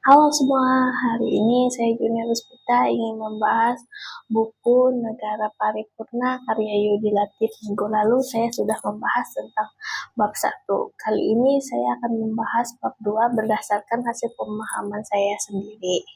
Halo semua, hari ini saya Junia Ruspita ingin membahas buku Negara Paripurna karya Yudi Latif. Minggu lalu saya sudah membahas tentang bab 1. Kali ini saya akan membahas bab 2 berdasarkan hasil pemahaman saya sendiri.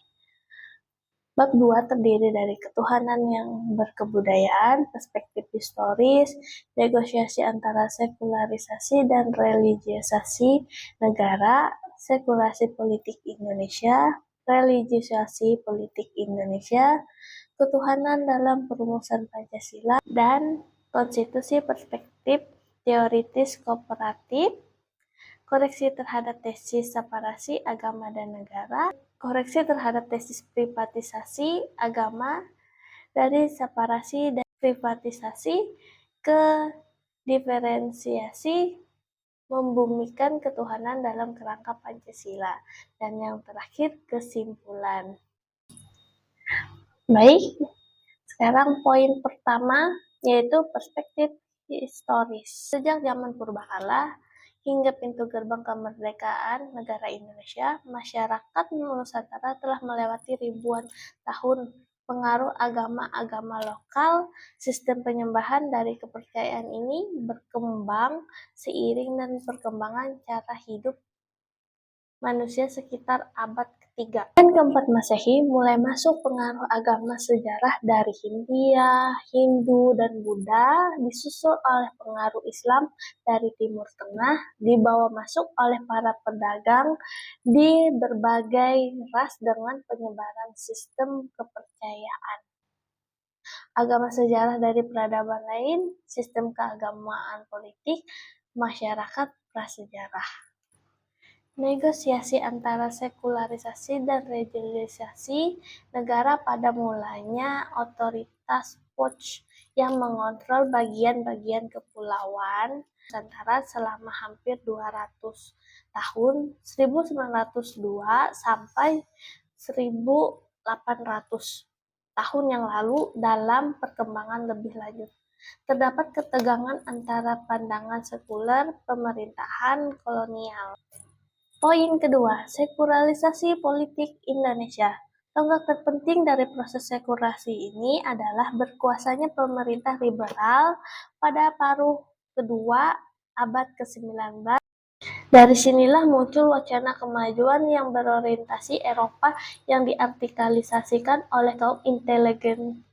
Bab 2 terdiri dari ketuhanan yang berkebudayaan, perspektif historis, negosiasi antara sekularisasi dan religiusasi negara, sekulasi politik Indonesia, religiusasi politik Indonesia, ketuhanan dalam perumusan Pancasila, dan konstitusi perspektif teoritis kooperatif, koreksi terhadap tesis separasi agama dan negara, koreksi terhadap tesis privatisasi agama dari separasi dan privatisasi ke diferensiasi membumikan ketuhanan dalam kerangka Pancasila, dan yang terakhir kesimpulan. Baik, sekarang poin pertama yaitu perspektif historis. Sejak zaman purbakala hingga pintu gerbang kemerdekaan negara Indonesia, masyarakat Nusantara telah melewati ribuan tahun pengaruh agama-agama lokal. Sistem penyembahan dari kepercayaan ini berkembang seiring dan perkembangan cara hidup manusia sekitar abad ketiga dan keempat Masehi. Mulai masuk pengaruh agama sejarah dari Hindia, Hindu, dan Buddha, disusul oleh pengaruh Islam dari Timur Tengah, dibawa masuk oleh para pedagang di berbagai ras dengan penyebaran sistem kepercayaan agama sejarah dari peradaban lain, sistem keagamaan politik, masyarakat prasejarah. Negosiasi antara sekularisasi dan religiusasi negara. Pada mulanya otoritas Putsch yang mengontrol bagian-bagian kepulauan Nusantara selama hampir 200 tahun, 1902 sampai 1800 tahun yang lalu. Dalam perkembangan lebih lanjut, terdapat ketegangan antara pandangan sekuler pemerintahan kolonial. Poin kedua, sekularisasi politik Indonesia. Tonggak terpenting dari proses sekularisasi ini adalah berkuasanya pemerintah liberal pada paruh kedua abad ke-19. Dari sinilah muncul wacana kemajuan yang berorientasi Eropa yang diartikalisasikan oleh kaum inteligensia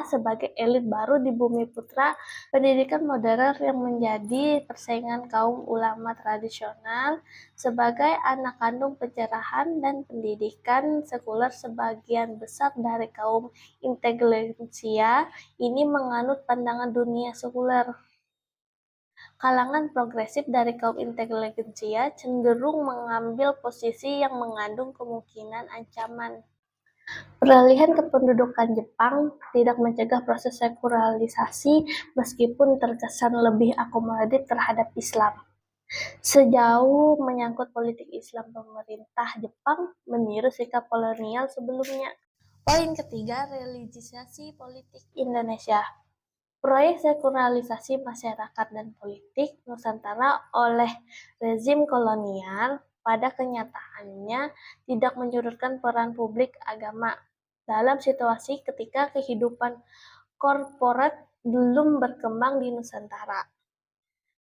sebagai elit baru di bumi putra. Pendidikan modern yang menjadi persaingan kaum ulama tradisional sebagai anak kandung pencerahan, dan pendidikan sekuler sebagian besar dari kaum inteligensia ini menganut pandangan dunia sekuler. Kalangan progresif dari kaum inteligensia cenderung mengambil posisi yang mengandung kemungkinan ancaman. Peralihan kependudukan Jepang tidak mencegah proses sekularisasi meskipun terkesan lebih akomodatif terhadap Islam. Sejauh menyangkut politik Islam, pemerintah Jepang meniru sikap kolonial sebelumnya. Poin ketiga, religiusasi politik Indonesia. Proyek sekularisasi masyarakat dan politik Nusantara oleh rezim kolonial pada kenyataannya tidak menyurutkan peran publik agama dalam situasi ketika kehidupan korporat belum berkembang di Nusantara.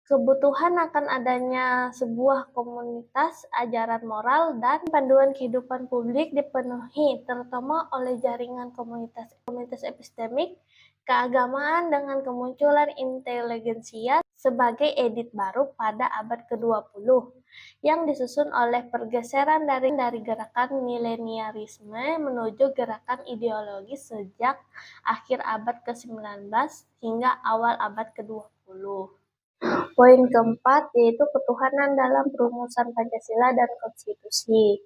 Kebutuhan akan adanya sebuah komunitas ajaran moral dan panduan kehidupan publik dipenuhi terutama oleh jaringan komunitas epistemik keagamaan dengan kemunculan inteligensia sebagai elit baru pada abad ke-20 yang disusun oleh pergeseran dari gerakan milenialisme menuju gerakan ideologis sejak akhir abad ke-19 hingga awal abad ke-20. Poin keempat yaitu ketuhanan dalam perumusan Pancasila dan konstitusi.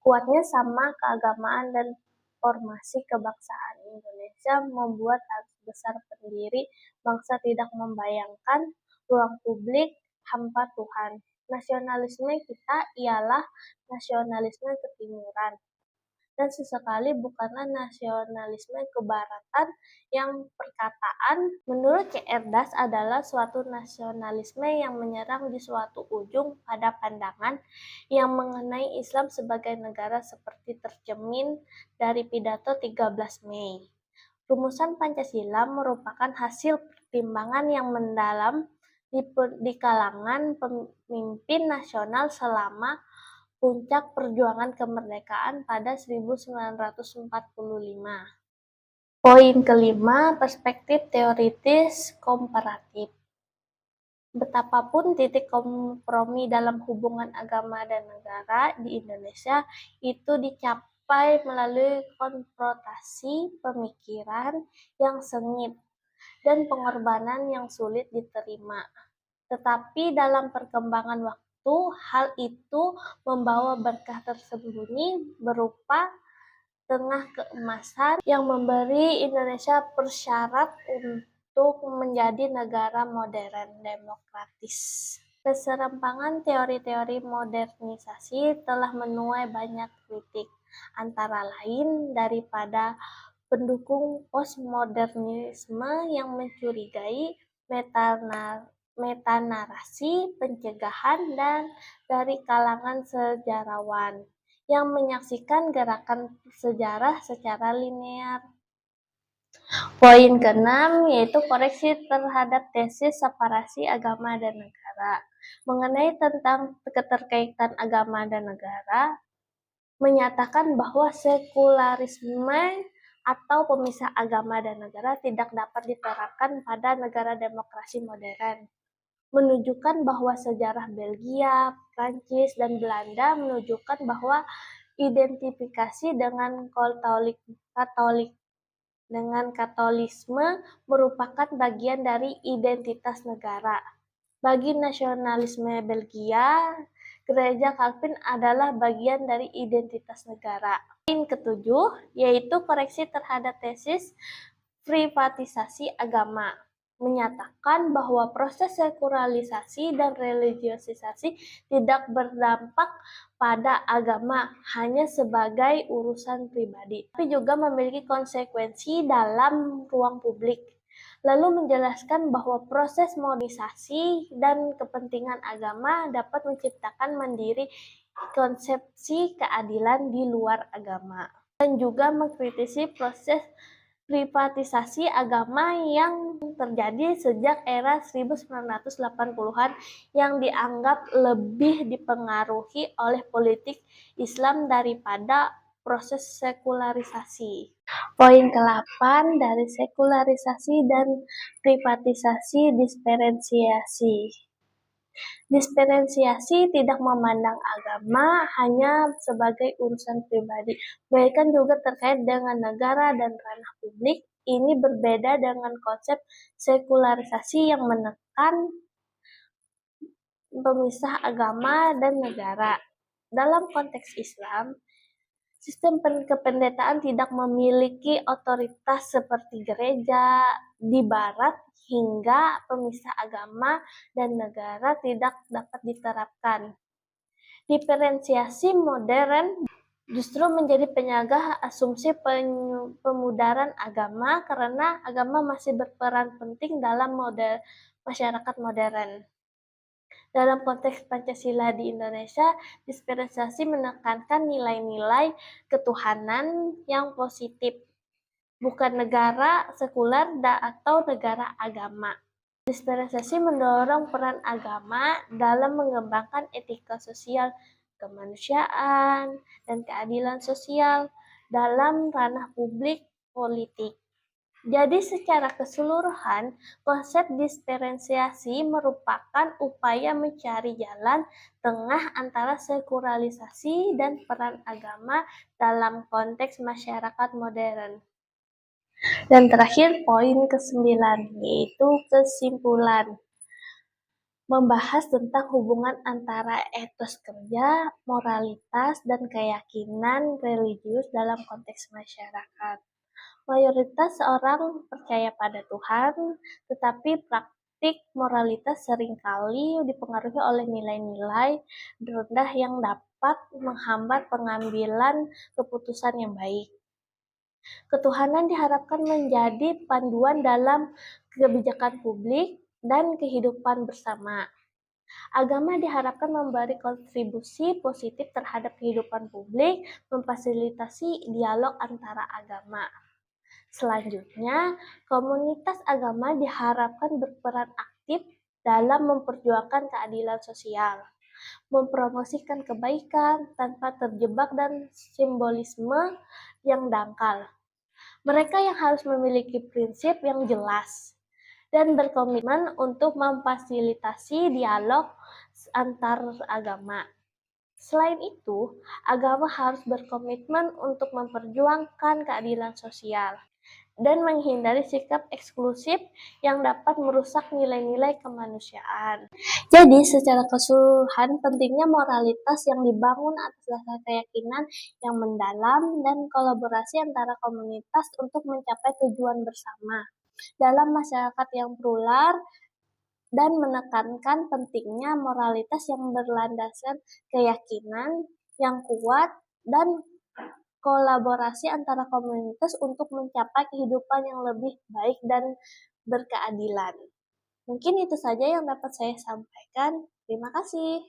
Kuatnya sama keagamaan dan formasi kebangsaan Indonesia membuat arus besar pendiri bangsa tidak membayangkan ruang publik hampa Tuhan. Nasionalisme kita ialah nasionalisme ketimuran. dan sesekali bukanlah nasionalisme kebaratan yang perkataan menurut C.R. Das adalah suatu nasionalisme yang menyerang di suatu ujung pada pandangan yang mengenai Islam sebagai negara seperti tercermin dari pidato 13 Mei. Rumusan Pancasila merupakan hasil pertimbangan yang mendalam di kalangan pemimpin nasional selama puncak perjuangan kemerdekaan pada 1945. Poin kelima, perspektif teoritis komparatif. Betapapun titik kompromi dalam hubungan agama dan negara di Indonesia itu dicapai melalui konfrontasi pemikiran yang sengit dan pengorbanan yang sulit diterima. Tetapi dalam perkembangan waktu, hal itu membawa berkah tersembunyi berupa tengah keemasan yang memberi Indonesia persyarat untuk menjadi negara modern demokratis. Keserampangan teori-teori modernisasi telah menuai banyak kritik, antara lain daripada pendukung postmodernisme yang mencurigai metanarasi pencegahan dan dari kalangan sejarawan yang menyaksikan gerakan sejarah secara linear. Poin keenam yaitu koreksi terhadap tesis separasi agama dan negara. Mengenai tentang keterkaitan agama dan negara, menyatakan bahwa sekularisme atau pemisah agama dan negara tidak dapat diterapkan pada negara demokrasi modern. Menunjukkan bahwa sejarah Belgia, Prancis, dan Belanda menunjukkan bahwa identifikasi dengan Katolisme merupakan bagian dari identitas negara. Bagi nasionalisme Belgia, Gereja Calvin adalah bagian dari identitas negara. Poin ketujuh yaitu koreksi terhadap tesis privatisasi agama. Menyatakan bahwa proses sekularilisasi dan religiosisasi tidak berdampak pada agama hanya sebagai urusan pribadi, tapi juga memiliki konsekuensi dalam ruang publik. Lalu menjelaskan bahwa proses modernisasi dan kepentingan agama dapat menciptakan mandiri konsepsi keadilan di luar agama. Dan juga mengkritisi proses privatisasi agama yang terjadi sejak era 1980-an yang dianggap lebih dipengaruhi oleh politik Islam daripada proses sekularisasi. Poin ke-8 dari sekularisasi dan privatisasi diferensiasi. Diferensiasi tidak memandang agama hanya sebagai urusan pribadi, melainkan juga terkait dengan negara dan ranah publik. Ini berbeda dengan konsep sekularisasi yang menekan pemisah agama dan negara. Dalam konteks Islam, sistem kependetaan tidak memiliki otoritas seperti gereja di barat hingga pemisah agama dan negara tidak dapat diterapkan. Diferensiasi modern justru menjadi penyangga asumsi pemudaran agama karena agama masih berperan penting dalam masyarakat modern. Dalam konteks Pancasila di Indonesia, diferensiasi menekankan nilai-nilai ketuhanan yang positif, bukan negara sekuler atau negara agama. Diferensiasi mendorong peran agama dalam mengembangkan etika sosial, kemanusiaan, dan keadilan sosial dalam ranah publik politik. Jadi secara keseluruhan, konsep diferensiasi merupakan upaya mencari jalan tengah antara sekularisasi dan peran agama dalam konteks masyarakat modern. Dan terakhir, poin ke-9, yaitu kesimpulan. Membahas tentang hubungan antara etos kerja, moralitas, dan keyakinan religius dalam konteks masyarakat. Mayoritas orang percaya pada Tuhan, tetapi praktik politik, moralitas seringkali dipengaruhi oleh nilai-nilai rendah yang dapat menghambat pengambilan keputusan yang baik. Ketuhanan diharapkan menjadi panduan dalam kebijakan publik dan kehidupan bersama. Agama diharapkan memberi kontribusi positif terhadap kehidupan publik, memfasilitasi dialog antara agama. Selanjutnya, komunitas agama diharapkan berperan aktif dalam memperjuangkan keadilan sosial, mempromosikan kebaikan tanpa terjebak dan simbolisme yang dangkal. Mereka yang harus memiliki prinsip yang jelas dan berkomitmen untuk memfasilitasi dialog antar agama. Selain itu, agama harus berkomitmen untuk memperjuangkan keadilan sosial dan menghindari sikap eksklusif yang dapat merusak nilai-nilai kemanusiaan. Jadi, secara keseluruhan, pentingnya moralitas yang dibangun atas dasar keyakinan yang mendalam dan kolaborasi antara komunitas untuk mencapai tujuan bersama. Dalam masyarakat yang plural, dan menekankan pentingnya moralitas yang berlandaskan keyakinan yang kuat dan kolaborasi antara komunitas untuk mencapai kehidupan yang lebih baik dan berkeadilan. Mungkin itu saja yang dapat saya sampaikan. Terima kasih.